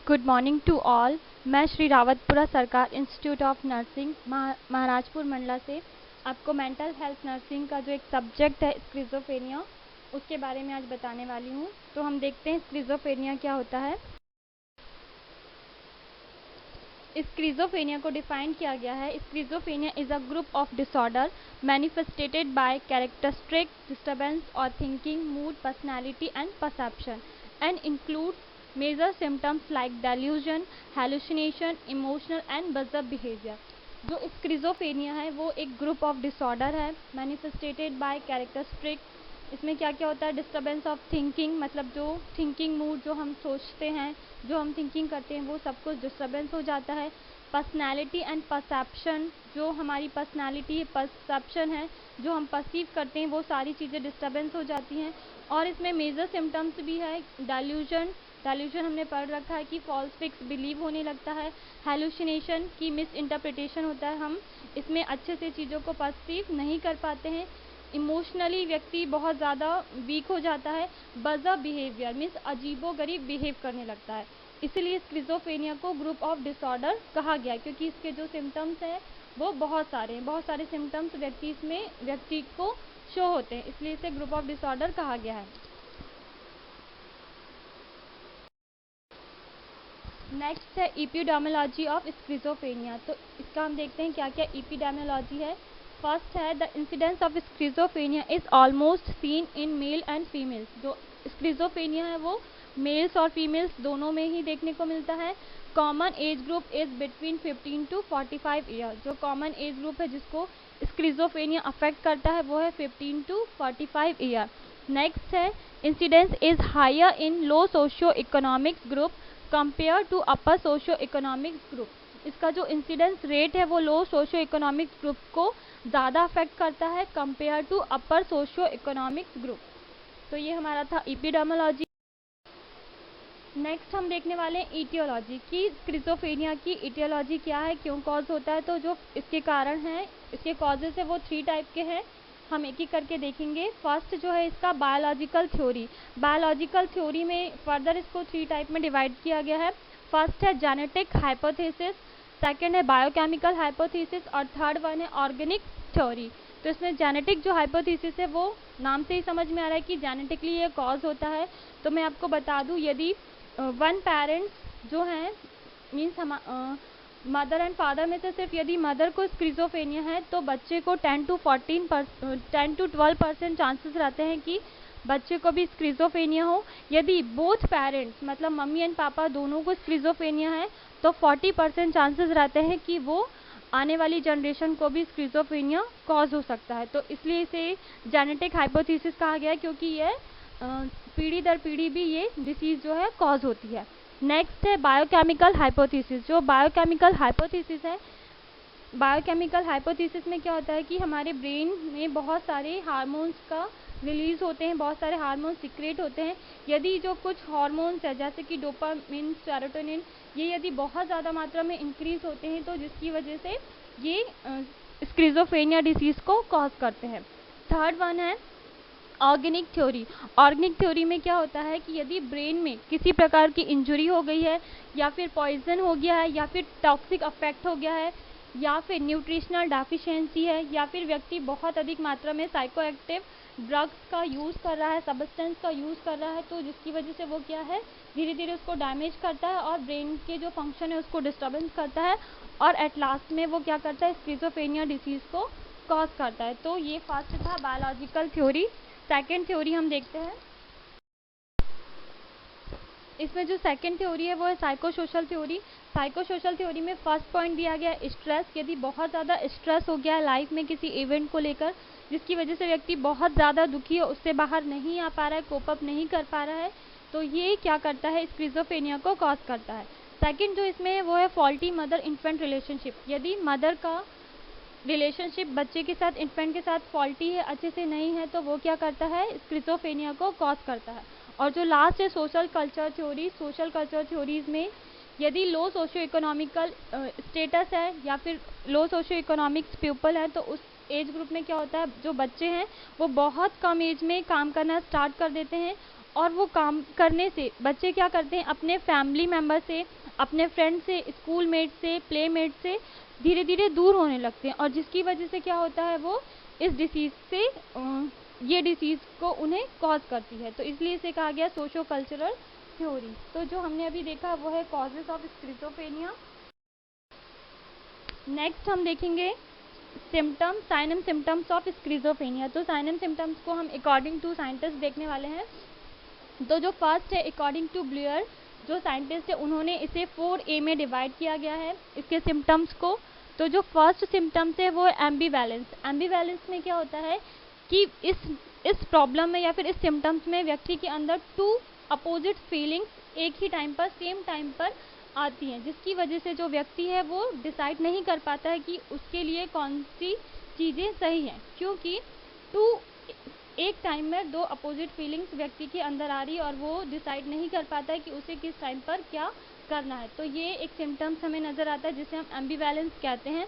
Good morning to all. मैं श्री रावतपुरा सरकार institute of nursing Maharajpur Mandla से आपको मेंटल हेल्थ नर्सिंग का जो एक सब्जेक्ट है स्किज़ोफ्रेनिया, उसके बारे में आज बताने वाली हूँ। तो हम देखते हैं स्किज़ोफ्रेनिया क्या होता है। स्किज़ोफ्रेनिया को डिफाइन किया गया है। Schizophrenia is a group of disorder manifestated by characteristic disturbance और thinking, mood, personality and perception and include major symptoms like delusion, hallucination, emotional and bizarre behaviour. जो स्किज़ोफ्रेनिया है वो एक ग्रुप ऑफ डिसऑर्डर है मैनिफेस्टेटेड by characteristic. इसमें क्या क्या होता है? डिस्टर्बेंस ऑफ थिंकिंग, मतलब जो थिंकिंग मूड, जो हम सोचते हैं, जो हम थिंकिंग करते हैं, वो सब कुछ डिस्टर्बेंस हो जाता है। पर्सनैलिटी एंड परसेप्शन, जो हमारी पर्सनैलिटी परसेप्शन है, जो हम परसीव करते हैं, वो सारी चीज़ें डिस्टर्बेंस हो जाती हैं। और इसमें मेजर सिम्टम्स भी है। डेल्यूजन हमने पढ़ रखा है कि फॉल्स फिक्स बिलीव होने लगता है। हेलुसिनेशन की मिस इंटरप्रिटेशन होता है, हम इसमें अच्छे से चीज़ों को परसीव नहीं कर पाते हैं। इमोशनली व्यक्ति बहुत ज़्यादा वीक हो जाता है। बजअप बिहेवियर मीन्स अजीबोगरीब बिहेव करने लगता है। इसीलिए स्किज़ोफ्रेनिया को ग्रुप ऑफ डिसऑर्डर कहा गया, क्योंकि इसके जो सिम्टम्स हैं वो बहुत सारे सिम्टम्स व्यक्ति को शो होते हैं, इसलिए इसे ग्रुप ऑफ डिसऑर्डर कहा गया है। नेक्स्ट है एपिडेमियोलॉजी ऑफ स्किज़ोफ्रेनिया। तो इसका हम देखते हैं क्या क्या एपिडेमियोलॉजी है। फर्स्ट है the incidence of schizophrenia is almost seen in male and females. जो स्किज़ोफ्रेनिया है वो मेल्स और फीमेल्स दोनों में ही देखने को मिलता है। Common age group is between 15 to 45 year. जो कॉमन एज ग्रुप है जिसको स्किज़ोफ्रेनिया अफेक्ट करता है वो है 15 to 45 ईयर। नेक्स्ट है incidence is higher in low socio economics group compare to upper socio economics group. इसका जो इंसिडेंस रेट है वो लो सोशियो इकोनॉमिक्स ग्रुप को ज़्यादा अफेक्ट करता है compare to upper socio economics group. तो ये हमारा था एपिडेमियोलॉजी। नेक्स्ट हम देखने वाले हैं ईटियोलॉजी की स्किज़ोफ्रेनिया की ईटियोलॉजी क्या है, क्यों कॉज होता है। तो जो इसके कारण हैं, इसके कॉजेज है वो 3 टाइप के हैं, हम एक एक करके देखेंगे। फर्स्ट जो है इसका बायोलॉजिकल थ्योरी में फर्दर इसको 3 टाइप में डिवाइड किया गया है। फर्स्ट है जेनेटिक हाइपोथेसिस, सेकंड है बायोकेमिकल हाइपोथेसिस और थर्ड वन है ऑर्गेनिक थ्योरी। तो इसमें जेनेटिक जो हाइपोथेसिस है वो नाम से ही समझ में आ रहा है कि जेनेटिकली ये कॉज होता है। तो मैं आपको बता दूं, यदि वन पेरेंट्स जो हैं मीन्स हम मदर एंड फादर में से सिर्फ यदि मदर को स्किज़ोफ्रेनिया है तो बच्चे को 10 to 12% चांसेस रहते हैं कि बच्चे को भी स्किज़ोफ्रेनिया हो। यदि बोथ पेरेंट्स मतलब मम्मी एंड पापा दोनों को स्किज़ोफ्रेनिया है तो 40% चांसेस रहते हैं कि वो आने वाली जनरेशन को भी स्किज़ोफ्रेनिया कॉज हो सकता है। तो इसलिए इसे जेनेटिक हाइपोथेसिस कहा गया है, क्योंकि ये पीढ़ी दर पीढ़ी भी ये डिसीज़ जो है कॉज होती है। नेक्स्ट है बायोकेमिकल हाइपोथेसिस। जो बायोकेमिकल हाइपोथेसिस में क्या होता है कि हमारे ब्रेन में बहुत सारे हार्मोन्स का रिलीज होते हैं, बहुत सारे हार्मोन्स सिक्रेट होते हैं। यदि जो कुछ हार्मोन्स है जैसे कि डोपामिन, सेरोटोनिन, ये यदि बहुत ज़्यादा मात्रा में इंक्रीज होते हैं तो जिसकी वजह से ये स्किज़ोफ्रेनिया डिसीज़ को कॉज करते हैं। थर्ड वन है ऑर्गेनिक थ्योरी में क्या होता है कि यदि ब्रेन में किसी प्रकार की इंजरी हो गई है या फिर पॉइजन हो गया है या फिर टॉक्सिक अफेक्ट हो गया है या फिर न्यूट्रिशनल डेफिशिएंसी है या फिर व्यक्ति बहुत अधिक मात्रा में साइकोएक्टिव ड्रग्स का यूज़ कर रहा है, सब्सटेंस का यूज़ कर रहा है, तो जिसकी वजह से वो क्या है धीरे धीरे उसको डैमेज करता है और ब्रेन के जो फंक्शन है उसको डिस्टर्बेंस करता है और एट लास्ट में वो क्या करता है स्किज़ोफ्रेनिया डिसीज़ को कॉज करता है। तो ये फर्स्ट था बायोलॉजिकल थ्योरी। सेकेंड थ्योरी हम देखते हैं। इसमें जो सेकेंड थ्योरी है वो है साइकोसोशल थ्योरी में फर्स्ट पॉइंट दिया गया है स्ट्रेस। यदि बहुत ज़्यादा स्ट्रेस हो गया है लाइफ में किसी इवेंट को लेकर जिसकी वजह से व्यक्ति बहुत ज़्यादा दुखी है, उससे बाहर नहीं आ पा रहा है, कोप अप नहीं कर पा रहा है, तो ये क्या करता है स्किज़ोफ्रेनिया को कॉज करता है। सेकेंड जो इसमें है वो है फॉल्टी मदर इन्फेंट रिलेशनशिप। यदि मदर का रिलेशनशिप बच्चे के साथ, इन्फेंट के साथ फॉल्टी है, अच्छे से नहीं है, तो वो क्या करता है स्किज़ोफ्रेनिया को कॉज करता है। और जो लास्ट है सोशल कल्चर थ्योरीज में यदि लो सोशियो इकोनॉमिकल स्टेटस है या फिर लो सोशियो इकोनॉमिक्स पीपल है तो उस एज ग्रुप में क्या होता है जो बच्चे हैं वो बहुत कम एज में काम करना स्टार्ट कर देते हैं और वो काम करने से बच्चे क्या करते हैं, अपने फैमिली मेम्बर से, अपने फ्रेंड से, स्कूल मेट से, प्ले मेट से धीरे धीरे दूर होने लगते हैं, और जिसकी वजह से क्या होता है, वो इस डिसीज़ से ये डिसीज़ को उन्हें कॉज करती है। तो इसलिए इसे कहा गया सोशो कल्चरल थ्योरी। तो जो हमने अभी देखा वो है कॉजेज ऑफ स्किज़ोफ्रेनिया। नेक्स्ट हम देखेंगे symptoms, sign and symptoms of schizophrenia. तो साइन एंड सिम्टम्स को हम अकॉर्डिंग टू साइंटिस्ट देखने वाले हैं। तो जो फर्स्ट है, अकॉर्डिंग टू ब्लूअर, जो साइंटिस्ट है उन्होंने इसे 4A में डिवाइड किया गया है इसके सिम्टम्स को। तो जो फर्स्ट सिम्टम्स है वो है एम्बीवैलेंस। एम्बीवैलेंस में क्या होता है कि इस प्रॉब्लम में या फिर इस सिम्टम्स में व्यक्ति के अंदर 2 अपोजिट फीलिंग्स एक ही टाइम पर, सेम टाइम पर आती हैं, जिसकी वजह से जो व्यक्ति है वो डिसाइड नहीं कर पाता है कि उसके लिए कौन सी चीज़ें सही हैं, क्योंकि एक टाइम में 2 अपोजिट फीलिंग्स व्यक्ति के अंदर आ रही है और वो डिसाइड नहीं कर पाता है कि उसे किस टाइम पर क्या करना है। तो ये एक सिम्टम्स हमें नज़र आता है जिसे हम एम्बीवैलेंस कहते हैं।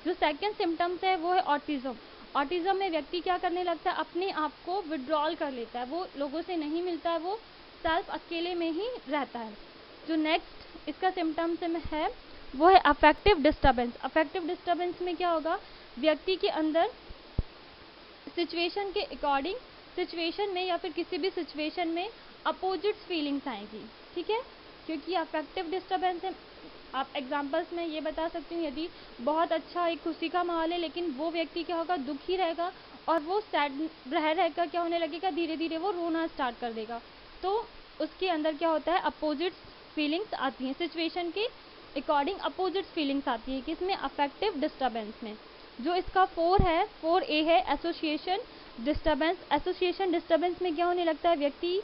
जो सेकंड सिम्टम्स है वो है ऑटिज्म। ऑटिज्म में व्यक्ति क्या करने लगता है, अपने आप को विड्रॉल कर लेता है, वो लोगों से नहीं मिलता है, वो सेल्फ अकेले में ही रहता है। जो नेक्स्ट इसका सिम्टम्स है वो है अफेक्टिव डिस्टर्बेंस। अफेक्टिव डिस्टर्बेंस में क्या होगा, व्यक्ति के अंदर सिचुएशन के अकॉर्डिंग, सिचुएशन में या फिर किसी भी सिचुएशन में अपोजिट फीलिंग्स आएंगी, ठीक है, क्योंकि अफेक्टिव डिस्टर्बेंस है। आप एग्जांपल्स में ये बता सकती हूँ, यदि बहुत अच्छा एक खुशी का माहौल है लेकिन वो व्यक्ति क्या होगा, दुखी रहेगा और वो सैड रहकर क्या होने लगेगा, धीरे धीरे वो रोना स्टार्ट कर देगा। तो उसके अंदर क्या होता है, अपोजिट फीलिंग्स आती हैं, सिचुएशन के अकॉर्डिंग अपोजिट फीलिंग्स आती है किसमें, अफेक्टिव डिस्टर्बेंस में। जो इसका 4A है एसोसिएशन डिस्टर्बेंस। एसोसिएशन डिस्टर्बेंस में क्या होने लगता है, व्यक्ति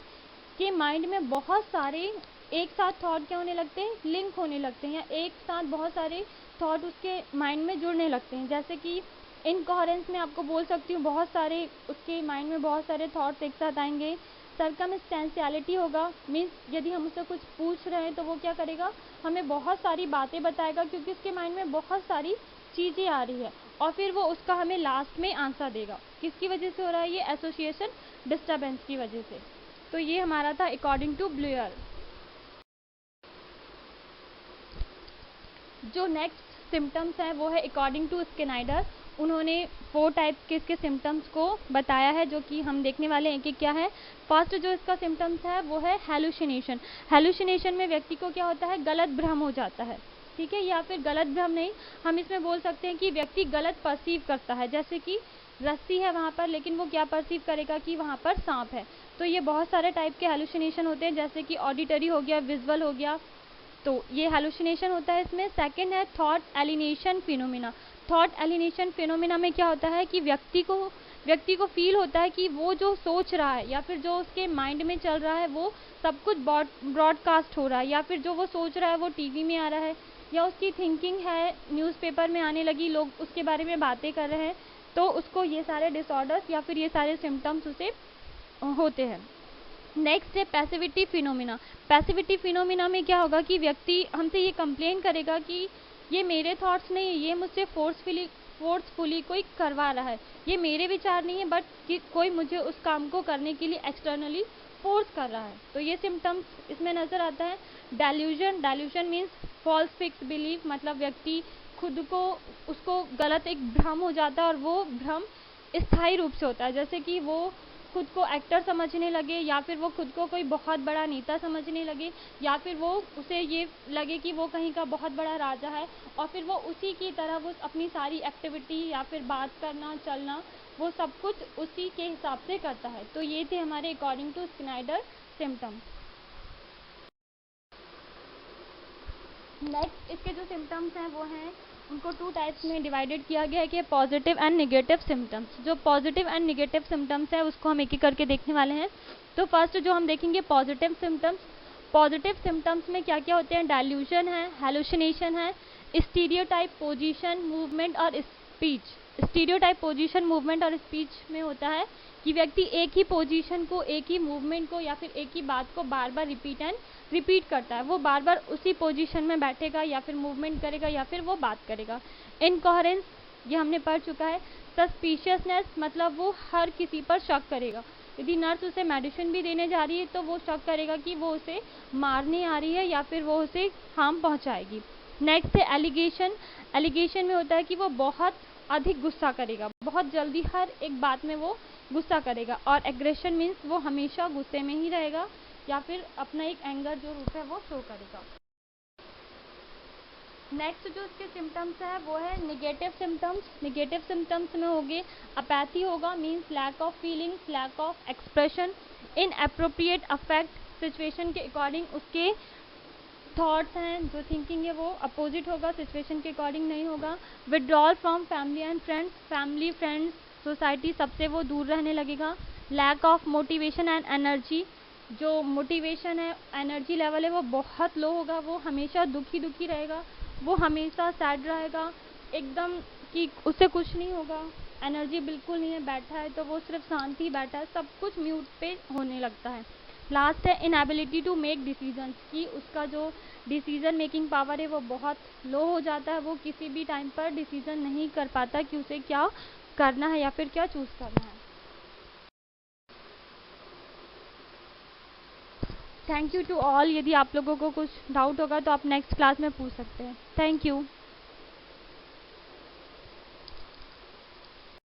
के माइंड में बहुत सारे एक साथ थॉट क्या होने लगते हैं, लिंक होने लगते हैं, या एक साथ बहुत सारे थॉट उसके माइंड में जुड़ने लगते हैं। जैसे कि इनकोहेरेंस में आपको बोल सकती हूँ, बहुत सारे उसके माइंड में बहुत सारे थॉट्स एक साथ आएंगे। सर्कमस्टेंशियलिटी होगा, मीन्स यदि हम उससे कुछ पूछ रहे हैं तो वो क्या करेगा, हमें बहुत सारी बातें बताएगा, क्योंकि उसके माइंड में बहुत सारी चीज़ें आ रही है, और फिर वो उसका हमें लास्ट में आंसर देगा। किसकी वजह से हो रहा है ये, एसोसिएशन डिस्टर्बेंस की वजह से। तो ये हमारा था अकॉर्डिंग टू ब्लूअर। जो नेक्स्ट सिम्टम्स हैं वो है अकॉर्डिंग टू स्किनाइडर। उन्होंने 4 टाइप्स के इसके सिम्टम्स को बताया है, जो कि हम देखने वाले हैं कि क्या है। फर्स्ट जो इसका सिम्टम्स है वो है हेलुसिनेशन। हेलुसिनेशन में व्यक्ति को क्या होता है, गलत भ्रम हो जाता है, ठीक है, या फिर गलत भ्रम नहीं, हम इसमें बोल सकते हैं कि व्यक्ति गलत परसीव करता है। जैसे कि रस्सी है वहाँ पर, लेकिन वो क्या परसीव करेगा कि वहाँ पर सांप है। तो ये बहुत सारे टाइप के हेलुसिनेशन होते हैं, जैसे कि ऑडिटरी हो गया, विजुअल हो गया, तो ये हेलुसिनेशन होता है इसमें। सेकंड है thought alienation phenomena. Thought alienation phenomena में क्या होता है कि व्यक्ति को फील होता है कि वो जो सोच रहा है या फिर जो उसके माइंड में चल रहा है वो सब कुछ ब्रॉडकास्ट हो रहा है, या फिर जो वो सोच रहा है वो टीवी में आ रहा है, या उसकी थिंकिंग है न्यूज़पेपर में आने लगी, लोग उसके बारे में बातें कर रहे हैं। तो उसको ये सारे डिसऑर्डर्स या फिर ये सारे सिम्टम्स उसे होते हैं। नेक्स्ट है पैसिविटी फिनोमिना। पैसिविटी फिनोमिना में क्या होगा कि व्यक्ति हमसे ये कंप्लेन करेगा कि ये मेरे थॉट्स नहीं है, ये मुझसे फोर्सफुली कोई करवा रहा है, ये मेरे विचार नहीं है, बट कि कोई मुझे उस काम को करने के लिए एक्सटर्नली फोर्स कर रहा है। तो ये सिम्टम्स इसमें नज़र आता है। Delusion means false fix belief, मतलब व्यक्ति खुद को, उसको गलत एक भ्रम हो जाता है और वो भ्रम स्थायी रूप से होता है। जैसे कि वो खुद को एक्टर समझने लगे, या फिर वो खुद को कोई बहुत बड़ा नेता समझने लगे, या फिर वो उसे ये लगे कि वो कहीं का बहुत बड़ा राजा है, और फिर वो उसी की तरह वो अपनी सारी एक्टिविटी या फिर बात करना, चलना, वो सब कुछ उसी के हिसाब से करता है। तो ये थे हमारे अकॉर्डिंग टू स्किनाइडर सिम्टम्स। नेक्स्ट इसके जो सिम्टम्स हैं वो हैं, उनको 2 टाइप्स में डिवाइडेड किया गया है कि पॉजिटिव एंड नेगेटिव सिम्टम्स। जो पॉजिटिव एंड नेगेटिव सिम्टम्स है उसको हम एक एक करके देखने वाले हैं। तो फर्स्ट जो हम देखेंगे पॉजिटिव सिम्टम्स। पॉजिटिव सिम्टम्स में क्या क्या होते हैं, डेल्यूजन है, हेलुसिनेशन है, स्टीरियोटाइप पोजीशन, मूवमेंट और स्पीच। स्टीरियोटाइप पोजीशन, मूवमेंट और स्पीच में होता है कि व्यक्ति एक ही पोजीशन को, एक ही मूवमेंट को या फिर एक ही बात को बार बार रिपीट करता है, वो बार बार उसी पोजीशन में बैठेगा या फिर मूवमेंट करेगा या फिर वो बात करेगा। इनकोहेरेंस ये हमने पढ़ चुका है। सस्पिशियसनेस मतलब वो हर किसी पर शक करेगा, यदि नर्स उसे मेडिसिन भी देने जा रही है तो वो शक करेगा कि वो उसे मारने आ रही है या फिर वो उसे हार्म पहुंचाएगी। नेक्स्ट है एलिगेशन। एलिगेशन में होता है कि वो बहुत अधिक गुस्सा करेगा, बहुत जल्दी हर एक बात में वो गुस्सा करेगा। और एग्रेशन मीन्स वो हमेशा गुस्से में ही रहेगा या फिर अपना एक एंगर जो रूप है वो शो करेगा। नेक्स्ट जो इसके सिम्टम्स है वो है निगेटिव सिम्टम्स। निगेटिव सिम्टम्स में होंगे अपैथी होगा, means lack of feelings, lack of expression, inappropriate affect, situation के अकॉर्डिंग उसके थॉट्स हैं, जो थिंकिंग है वो अपोजिट होगा, सिचुएशन के अकॉर्डिंग नहीं होगा। Withdrawal from family and friends, family friends society सबसे वो दूर रहने लगेगा। Lack of motivation and energy, जो मोटिवेशन है, एनर्जी लेवल है वो बहुत लो होगा, वो हमेशा दुखी दुखी रहेगा, वो हमेशा सैड रहेगा, एकदम कि उससे कुछ नहीं होगा, एनर्जी बिल्कुल नहीं है, बैठा है तो वो सिर्फ शांति ही बैठा है, सब कुछ म्यूट पे होने लगता है। लास्ट है इनएबिलिटी टू मेक डिसीजन, कि उसका जो डिसीजन मेकिंग पावर है वो बहुत लो हो जाता है, वो किसी भी टाइम पर डिसीजन नहीं कर पाता कि उसे क्या करना है या फिर क्या चूज करना है। Thank you to all. यदि आप लोगों को कुछ डाउट होगा तो आप नेक्स्ट क्लास में पूछ सकते हैं। Thank you.